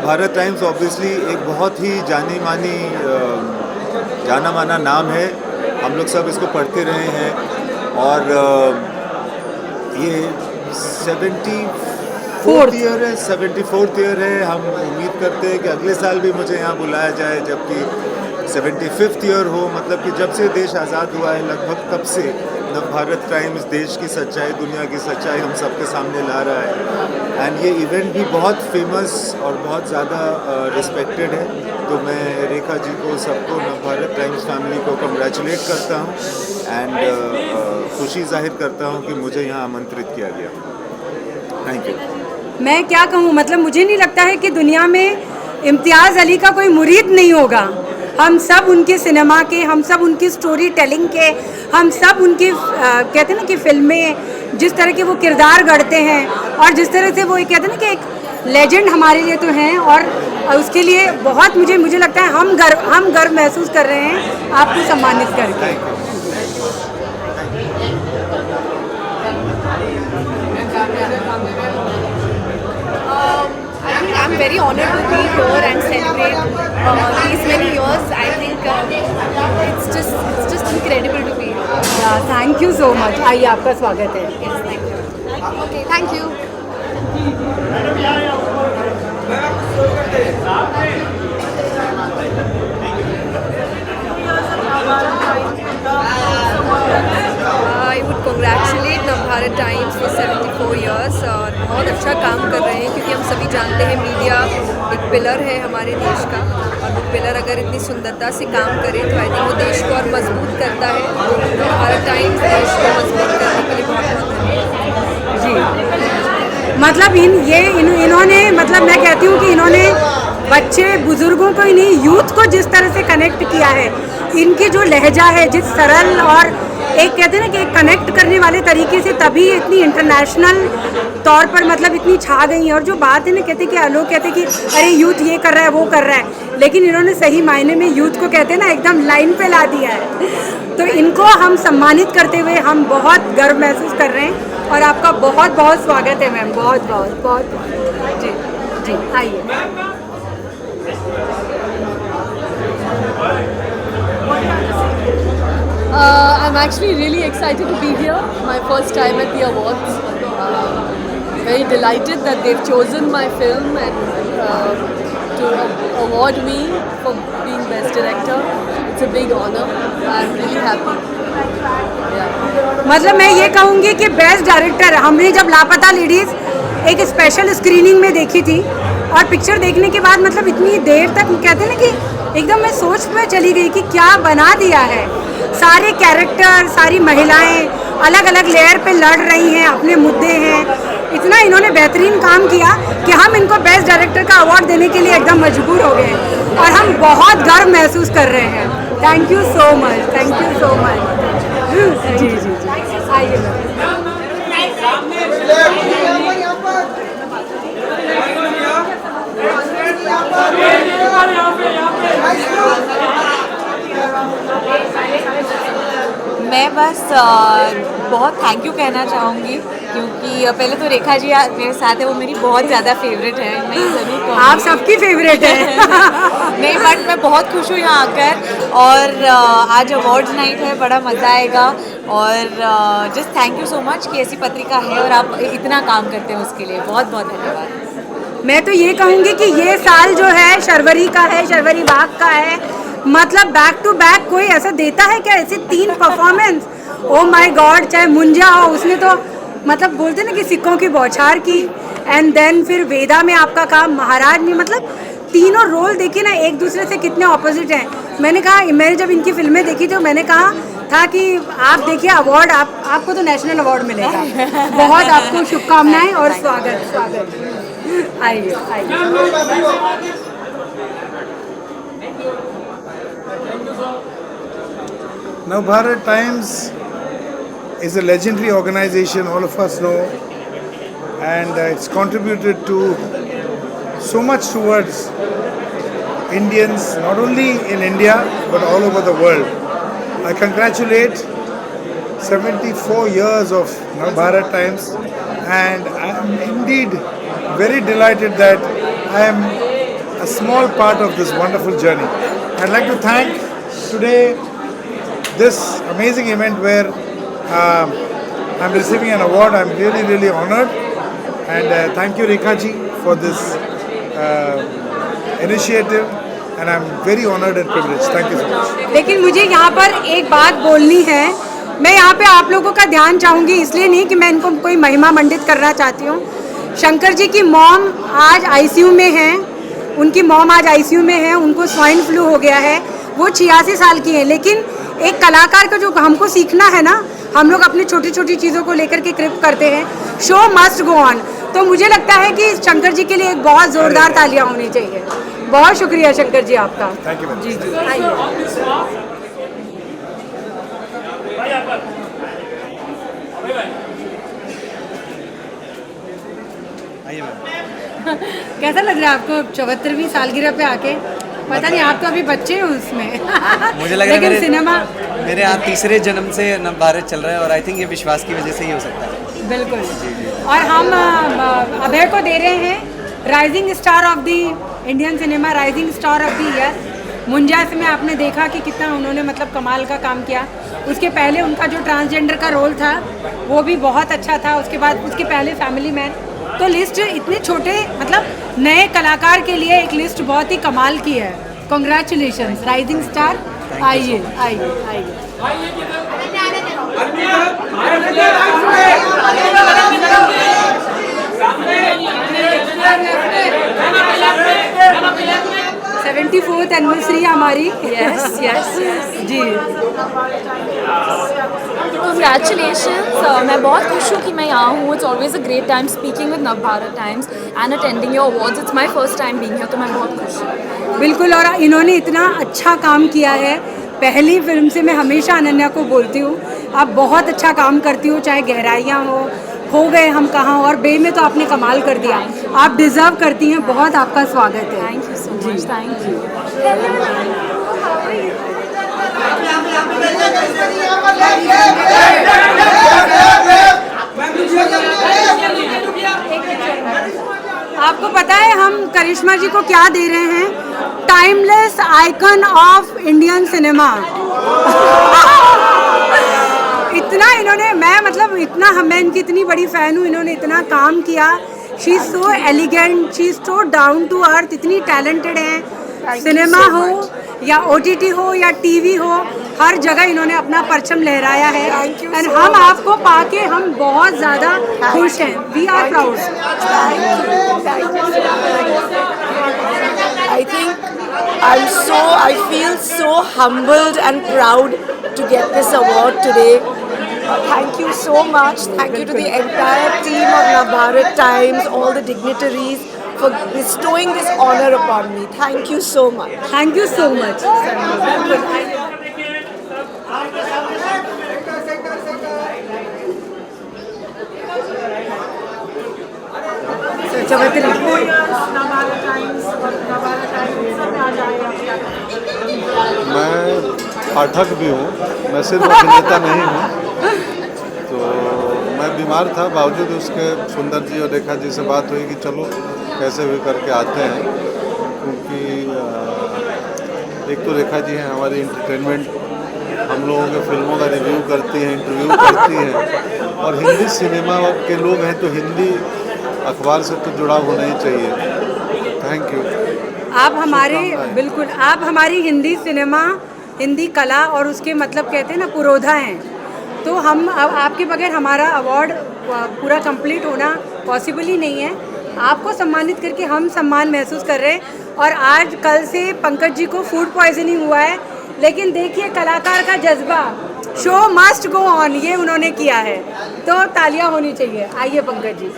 Navbharat times obviously एक बहुत ही जाना माना नाम है। हम लोग सब इसको पढ़ते रहे हैं और ये 74th ईयर है। हम उम्मीद करते हैं कि अगले साल भी मुझे यहाँ बुलाया जाए, जबकि 75th ईयर हो। मतलब कि जब से देश आज़ाद हुआ है लगभग तब से नवभारत टाइम्स देश की सच्चाई, दुनिया की सच्चाई हम सबके सामने ला रहा है। एंड ये इवेंट भी बहुत फेमस और बहुत ज़्यादा रिस्पेक्टेड है। तो मैं रेखा जी को, सबको, नवभारत टाइम्स फैमिली को कंग्रेचुलेट करता हूँ एंड खुशी जाहिर करता हूँ कि मुझे यहाँ आमंत्रित किया गया। Thank you. मैं क्या कहूँ, मतलब मुझे नहीं लगता है कि दुनिया में इम्तियाज़ अली का कोई मुरीद नहीं होगा। हम सब उनके सिनेमा के, हम सब उनकी स्टोरी टेलिंग के, हम सब उनकी कहते हैं ना कि फिल्में जिस तरह के वो किरदार गढ़ते हैं और जिस तरह से वो कहते हैं ना कि एक लेजेंड हमारे लिए तो हैं। और उसके लिए बहुत मुझे लगता है हम गर्व महसूस कर रहे हैं आपको सम्मानित करके। I think I'm very honored to be here and celebrate these many years. I think it's just incredible to be here. Thank you so much. आइए, आपका स्वागत है। Yes, thank you. Okay, thank you. I would congratulate Navbharat times for 74 years और बहुत अच्छा काम कर रहे हैं, क्योंकि हम सभी जानते हैं मीडिया एक पिलर है हमारे देश का, और वो पिलर अगर इतनी सुंदरता से काम करे तो आई थिंक वो देश को और मजबूत करता है। नवभारत टाइम्स देश को मजबूत करने के लिए बहुत धन्यवाद जी। मतलब इन्होंने मतलब मैं कहती हूँ कि इन्होंने बच्चे बुजुर्गों को ही नहीं, यूथ को जिस तरह से कनेक्ट किया है, इनकी जो लहजा है, जिस सरल और एक कहते हैं ना कि एक कनेक्ट करने वाले तरीके से, तभी इतनी इंटरनेशनल तौर पर मतलब इतनी छा गई है। और जो बात है ना, कहते कि लोग कहते कि अरे यूथ ये कर रहा है वो कर रहा है, लेकिन इन्होंने सही मायने में यूथ को कहते हैं ना एकदम लाइन पे ला दिया है। तो इनको हम सम्मानित करते हुए हम बहुत गर्व महसूस कर रहे हैं और आपका बहुत बहुत स्वागत है मैम। बहुत बहुत बहुत जी जी। आइए। I'm actually really excited to be here. My first time at the awards. Very delighted that they've chosen my film and to award me for being best director. It's a big honor. I'm really happy. Yeah. मतलब मैं ये कहूँगी कि best director हमने जब लापता ladies एक special screening में देखी थी, और पिक्चर देखने के बाद मतलब इतनी देर तक कहते हैं ना कि एकदम मैं सोच में चली गई कि क्या बना दिया है। सारे कैरेक्टर, सारी महिलाएं अलग अलग लेयर पे लड़ रही हैं, अपने मुद्दे हैं। इतना इन्होंने बेहतरीन काम किया कि हम इनको बेस्ट डायरेक्टर का अवार्ड देने के लिए एकदम मजबूर हो गए और हम बहुत गर्व महसूस कर रहे हैं। Thank you so much, thank you so much. जी जी जी। आइए। मैं बस बहुत थैंक यू कहना चाहूँगी, क्योंकि पहले तो रेखा जी मेरे साथ है, वो मेरी बहुत ज़्यादा फेवरेट है। मैं ज़रूर कहूँगी आप सबकी फेवरेट है। नहीं, बट मैं बहुत खुश हूँ यहाँ आकर, और आज अवार्ड्स नाइट है, बड़ा मज़ा आएगा। और just thank you so much कि ऐसी पत्रिका है और आप इतना काम करते हैं, उसके लिए बहुत बहुत धन्यवाद। मैं तो ये कहूँगी कि ये साल जो है शर्वरी का है, शर्वरी बाग का है। मतलब बैक टू बैक कोई ऐसा देता है क्या, ऐसे 3 परफॉर्मेंस? ओ माय गॉड, चाहे मुंजा हो, उसने तो मतलब बोलते ना कि सिक्कों की बौछार की। एंड देन फिर वेदा में आपका काम, महाराज में, मतलब तीनों रोल देखिए ना एक दूसरे से कितने ऑपोजिट हैं। मैंने जब इनकी फिल्में देखी तो मैंने कहा था कि आप देखिए अवार्ड, आपको तो नेशनल अवार्ड मिलेगा। बहुत आपको शुभकामनाएं और स्वागत। आइए आइए। Navbharat Times is a legendary organization, all of us know, and it's contributed to so much towards Indians, not only in India but all over the world. I congratulate 74 years of Navbharat Times, and I am indeed very delighted that I am a small part of this wonderful journey. I'd like to thank today this amazing event where I'm receiving an award. I'm really, really honored. And thank you, Rekha ji, for this initiative. And I'm very honored and privileged. Thank you so much. लेकिन मुझे यहाँ पर एक बात बोलनी है। मैं यहाँ पे आप लोगों का ध्यान चाहूँगी, इसलिए नहीं कि मैं इनको कोई महिमा मंडित करना चाहती हूँ। शंकर जी की मॉम आज आईसीयू में हैं, उनकी मॉम आज आईसीयू में है, उनको स्वाइन फ्लू हो गया है, वो 86 साल की हैं। लेकिन एक कलाकार का जो हमको सीखना है ना, हम लोग अपनी छोटी छोटी चीज़ों को लेकर के कृप करते हैं। Show must go on. तो मुझे लगता है कि शंकर जी के लिए एक बहुत ज़ोरदार तालियां होनी चाहिए। बहुत शुक्रिया शंकर जी आपका। Thank you. जी जी आइए। कैसा लग रहा है आपको 74वीं सालगिरह पे आके? पता नहीं, आप तो अभी बच्चे हैं उसमें। मुझे लग रहा है लेकिन सिनेमा मेरे यहाँ तीसरे जन्म से नवभारत चल रहा है और आई थिंक ये विश्वास की वजह से ही हो सकता है। बिल्कुल। और हम अभय को दे रहे हैं rising star of the Indian cinema, rising star of the year. मुंजास में आपने देखा कि कितना उन्होंने मतलब कमाल का काम किया। उसके पहले उनका जो ट्रांसजेंडर का रोल था वो भी बहुत अच्छा था। उसके बाद उसके पहले फैमिली मैन। तो लिस्ट इतने छोटे मतलब नए कलाकार के लिए एक लिस्ट बहुत ही कमाल की है। Congratulations rising star. आइए आइए आइए। सेवेंटी फोर्थ एनिवर्सरी हमारी। यस यस जी Congratulations! मैं बहुत खुश हूँ कि मैं यहाँ हूँ. It's always a great time speaking with Navbharat Times and attending your awards. It's my first time being here, तो मैं बहुत खुश हूँ. बिल्कुल। और इन्होंने इतना अच्छा काम किया है। पहली फिल्म से मैं हमेशा अनन्या को बोलती हूँ आप बहुत अच्छा काम करती हो, चाहे गहराइयाँ हो गए हम कहाँ, और बे में तो आपने कमाल कर दिया। आप डिज़र्व करती हैं। बहुत आपका स्वागत है। Thank you so much. Thank you. आपको पता है हम करिश्मा जी को क्या दे रहे हैं? Timeless icon of Indian cinema. इतना इन्होंने, मैं इनकी इतनी बड़ी फ़ैन हूँ। इन्होंने इतना काम किया। She is so elegant, she is so down to earth, इतनी टैलेंटेड है। सिनेमा हो या OTT हो या TV हो, हर जगह इन्होंने अपना परचम लहराया है। एंड हम आपको पाके हम बहुत ज़्यादा खुश हैं। We are proud. I feel so humbled and proud to get this award today. Thank you so much. Thank you to the entire team of Navbharat Times, all the dignitaries for bestowing this honor upon me. Thank you so much. Thank you so much. मैं पाठक भी हूँ, मैं सिर्फ अभिनेता नहीं हूँ। तो मैं बीमार था, बावजूद उसके सुंदर जी और रेखा जी से बात हुई कि चलो कैसे भी करके आते हैं, क्योंकि एक तो रेखा जी हैं हमारी एंटरटेनमेंट, हम लोगों के फिल्मों का रिव्यू करती हैं, इंटरव्यू करती हैं, और हिंदी सिनेमा के लोग हैं तो हिंदी अखबार से तो जुड़ाव होना ही चाहिए। Thank you. आप हमारे बिल्कुल, आप हमारी हिंदी सिनेमा, हिंदी कला और उसके मतलब कहते हैं ना पुरोधा हैं। तो हम अब आपके बगैर हमारा अवार्ड पूरा कंप्लीट होना पॉसिबल ही नहीं है। आपको सम्मानित करके हम सम्मान महसूस कर रहे हैं। और आज कल से पंकज जी को फूड पॉइजनिंग हुआ है, लेकिन देखिए कलाकार का जज्बा, शो मस्ट गो ऑन, ये उन्होंने किया है। तो तालियां होनी चाहिए। आइए पंकज जी।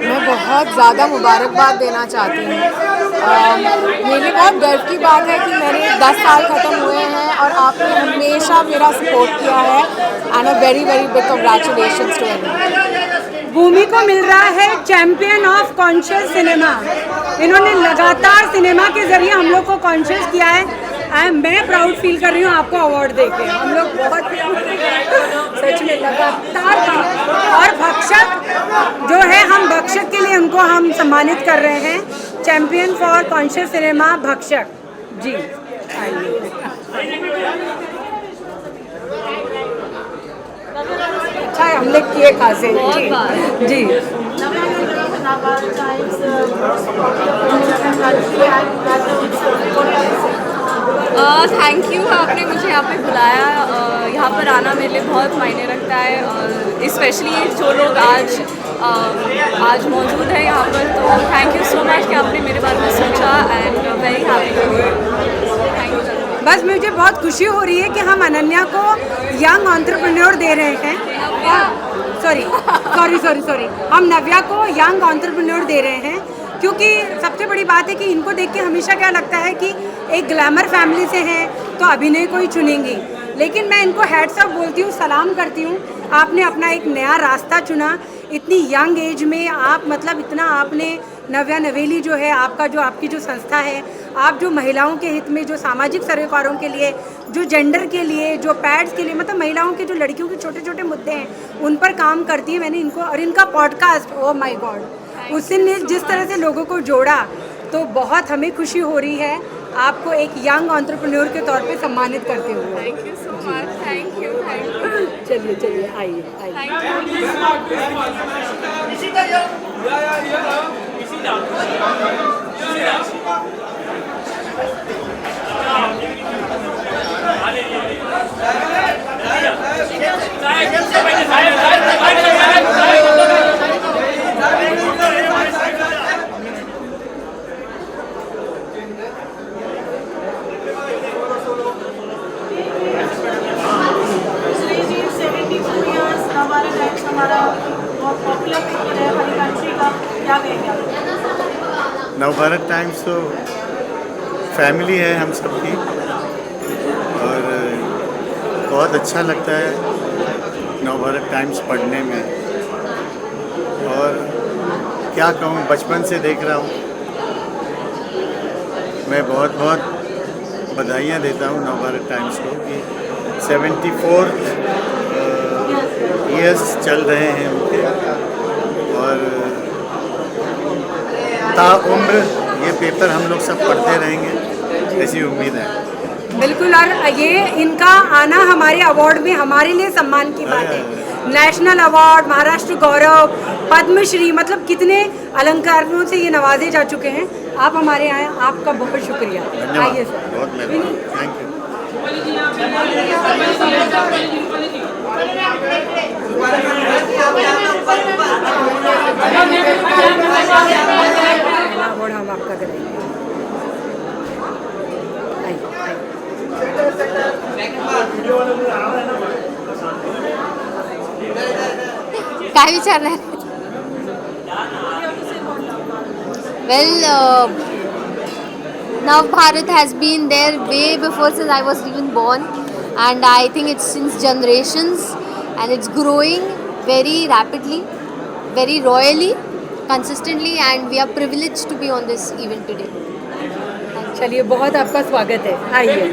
मैं बहुत ज़्यादा मुबारकबाद देना चाहती हूँ। मेरे लिए बहुत गर्व की बात है कि मेरे 10 साल ख़त्म हुए हैं और आपने हमेशा मेरा सपोर्ट किया है। And a very very big congratulations to everyone. Bhumi को मिल रहा है चैंपियन ऑफ कॉन्शियस सिनेमा। इन्होंने लगातार सिनेमा के जरिए हम लोग को कॉन्शियस किया है। मैं प्राउड फील कर रही हूँ आपको अवार्ड देके। हम लोग बहुत सच में लगातार काम। और भक्षक जो है, हम भक्षक के लिए उनको हम सम्मानित कर रहे हैं, चैंपियन फॉर कॉन्शियस सिनेमा भक्षक जी। अच्छा है, हम लोग किए खासे जी। थैंक यू, आपने मुझे यहाँ पे बुलाया। यहाँ पर आना मेरे लिए बहुत मायने रखता है, और स्पेशली जो लोग आज मौजूद है यहाँ पर, तो थैंक यू सो मच कि आपने मेरे बारे में सोचा and very happy. Thank you. बस मुझे बहुत खुशी हो रही है कि हम अनन्या को यंग एंटरप्रेन्योर दे रहे हैं। सॉरी हम नव्या को यंग एंटरप्रेन्योर दे रहे हैं, क्योंकि सबसे बड़ी बात है कि इनको देख के हमेशा क्या लगता है कि एक ग्लैमर फैमिली से हैं तो अभिनय को ही चुनेंगी, लेकिन मैं इनको हैट्स ऑफ बोलती हूँ, सलाम करती हूँ। आपने अपना एक नया रास्ता चुना इतनी यंग एज में। आप मतलब इतना आपने नव्या नवेली जो है आपकी जो संस्था है, आप जो महिलाओं के हित में, जो सामाजिक सरोकारों के लिए, जो जेंडर के लिए, जो पैड्स के लिए, मतलब महिलाओं के जो लड़कियों के छोटे छोटे मुद्दे हैं उन पर काम करती है। मैंने इनको और इनका पॉडकास्ट, ओ माय गॉड, उसने जिस तरह से लोगों को जोड़ा, तो बहुत हमें खुशी हो रही है आपको एक यंग एंटरप्रेन्योर के तौर पे सम्मानित करते हुए। Thank you so much. Thank you. चलिए आइए। नवभारत टाइम्स तो फैमिली है हम सबकी, और बहुत अच्छा लगता है नवभारत टाइम्स पढ़ने में। और क्या कहूँ, बचपन से देख रहा हूँ। मैं बहुत बहुत बधाइयाँ देता हूँ नवभारत टाइम्स को कि 74 ईयर्स चल रहे हैं उनके, और ताउम्र ये पेपर हम लोग सब पढ़ते रहेंगे, ऐसी उम्मीद है। बिल्कुल, और ये इनका आना हमारे अवार्ड में हमारे लिए सम्मान की बात है। नेशनल अवार्ड, महाराष्ट्र गौरव, पद्मश्री, मतलब कितने अलंकारों से ये नवाजे जा चुके हैं। आप हमारे आए, आपका बहुत शुक्रिया। आइए सर। बहुत मेहरबानी, थैंक यू। अवार्ड हम आपका करेंगे। काय विचारणार? Well, Navbharat has been there way before, since I was even born, and I think it's since generations, and it's growing very rapidly, very royally, consistently, and we are privileged to be on this event today. चलिए, बहुत आपका स्वागत है। आइए।